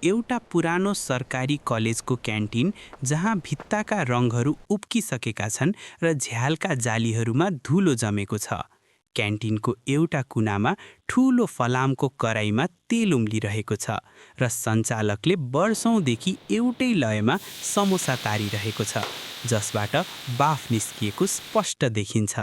एउटा पुरानो सरकारी कलेजको क्यान्टिन जहाँ भित्ताका रङहरू उब्किसकेका छन् र झ्यालका जालीहरूमा धुलो जमेको छ। क्यान्टिनको एउटा कुनामा ठूलो फलामको कराईमा तेल उम्लिरहेको छ र सञ्चालकले वर्षौंदेखि एउटै लयमा समोसा तारिरहेको छ, जसबाट बाफ निस्किएको स्पष्ट देखिन्छ।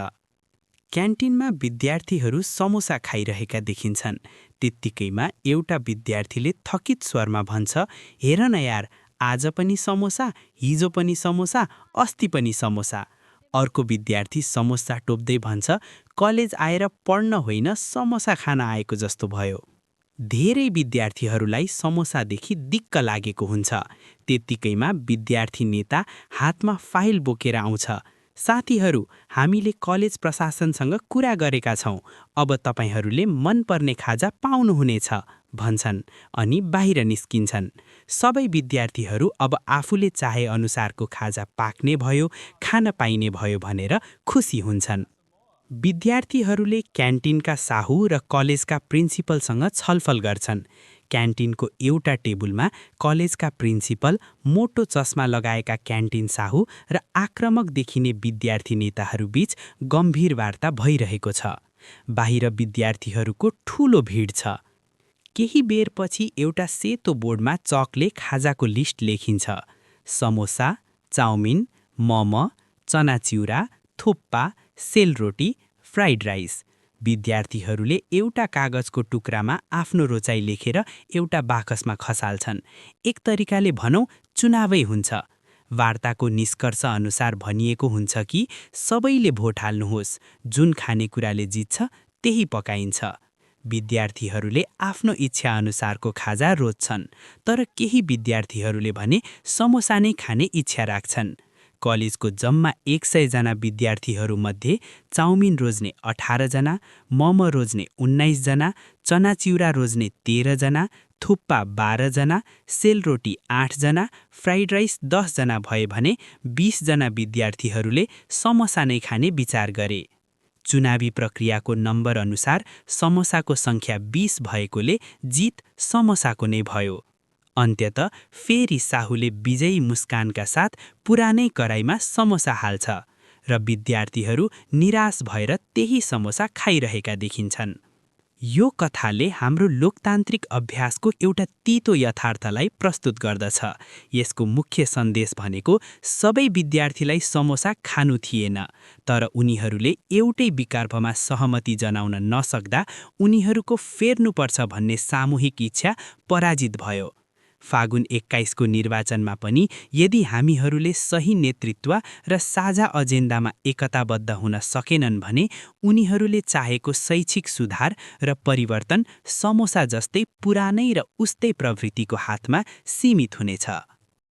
क्यान्टिनमा विद्यार्थीहरू समोसा खाइरहेका देखिन्छन्। त्यत्तिकैमा एउटा विद्यार्थीले थकित स्वरमा भन्छ, "हेर न यार, आज पनि समोसा, हिजो पनि समोसा, अस्ति पनि समोसा।" अर्को विद्यार्थी समोसा टोप्दै भन्छ, "कलेज आएर पढ्न होइन, समोसा खान आएको जस्तो भयो।" धेरै विद्यार्थीहरूलाई समोसादेखि दिक्क लागेको हुन्छ। त्यत्तिकैमा विद्यार्थी नेता हातमा फाइल बोकेर आउँछ। "साथीहरू, हामीले कलेज प्रशासनसँग कुरा गरेका छौं। अब तपाईहरूले मनपर्ने खाजा पाउनुहुनेछ," भन्छन् अनि बाहिर निस्किन्छन्। सबै विद्यार्थीहरू अब आफूले चाहे अनुसारको खाजा पाक्ने भयो, खान पाइने भयो भनेर खुसी हुन्छन्। विद्यार्थीहरूले क्यान्टिनका साहु र कलेजका प्रिन्सिपलसँग छलफल गर्छन्। क्यान्टिनको एउटा टेबुलमा कलेजका प्रिन्सिपल, मोटो चस्मा लगाएका क्यान्टिन साहु र आक्रामक देखिने विद्यार्थी नेताहरूबीच गम्भीर वार्ता भइरहेको छ। बाहिर विद्यार्थीहरूको ठूलो भिड छ। केही बेरपछि एउटा सेतो बोर्डमा चकले खाजाको लिस्ट लेखिन्छ। समोसा, चाउमिन, मम, चनाचिउरा, थुक्पा, सेलरोटी, फ्राइड राइस। विद्यार्थीहरूले एउटा कागजको टुक्रामा आफ्नो रोचाइ लेखेर एउटा बाकसमा खसाल्छन्। एक तरिकाले भनौं, चुनावै हुन्छ। वार्ताको निष्कर्ष अनुसार भनिएको हुन्छ कि सबैले भोट हाल्नुहोस्, जुन खानेकुराले जित्छ त्यही पकाइन्छ। विद्यार्थीहरूले आफ्नो इच्छा अनुसारको खाजा रोज्छन्, तर केही विद्यार्थीहरूले भने समोसा नै खाने इच्छा राख्छन्। कलेजको जम्मा 100 जना विद्यार्थीहरूमध्ये चाउमिन रोज्ने 18 जना, मम रोज्ने 19 जना, चनाचिउरा रोज्ने 13 जना, थुक्पा 12 जना, सेलरोटी 8 जना, फ्राइड राइस 10 जना भए भने 20 जना विद्यार्थीहरूले समोसा नै खाने विचार गरे। चुनावी प्रक्रियाको नम्बर अनुसार समोसाको संख्या 20 भएकोले जित समोसाको नै भयो। अन्त्यतः फेरि साहुले विजयी मुस्कानका साथ पुरानै कराईमा समोसा हाल्छ र विद्यार्थीहरू निराश भएर त्यही समोसा खाइरहेका देखिन्छन्। यो कथाले हाम्रो लोकतान्त्रिक अभ्यासको एउटा तीतो यथार्थलाई प्रस्तुत गर्दछ। यसको मुख्य सन्देश भनेको सबै विद्यार्थीलाई समोसा खानु थिएन, तर उनीहरूले एउटै विकल्पमा सहमति जनाउन नसक्दा उनीहरूको फेर्नुपर्छ भन्ने सामूहिक इच्छा पराजित भयो। फागुन 21 को निर्वाचनमा पनि यदि हामीहरूले सही नेतृत्व र साझा एजेन्डामा एकताबद्ध हुन सकेनन् भने उनीहरूले चाहेको शैक्षिक सुधार र परिवर्तन समोसा जस्तै पुरानै र उस्तै प्रवृत्तिको हातमा सीमित हुनेछ।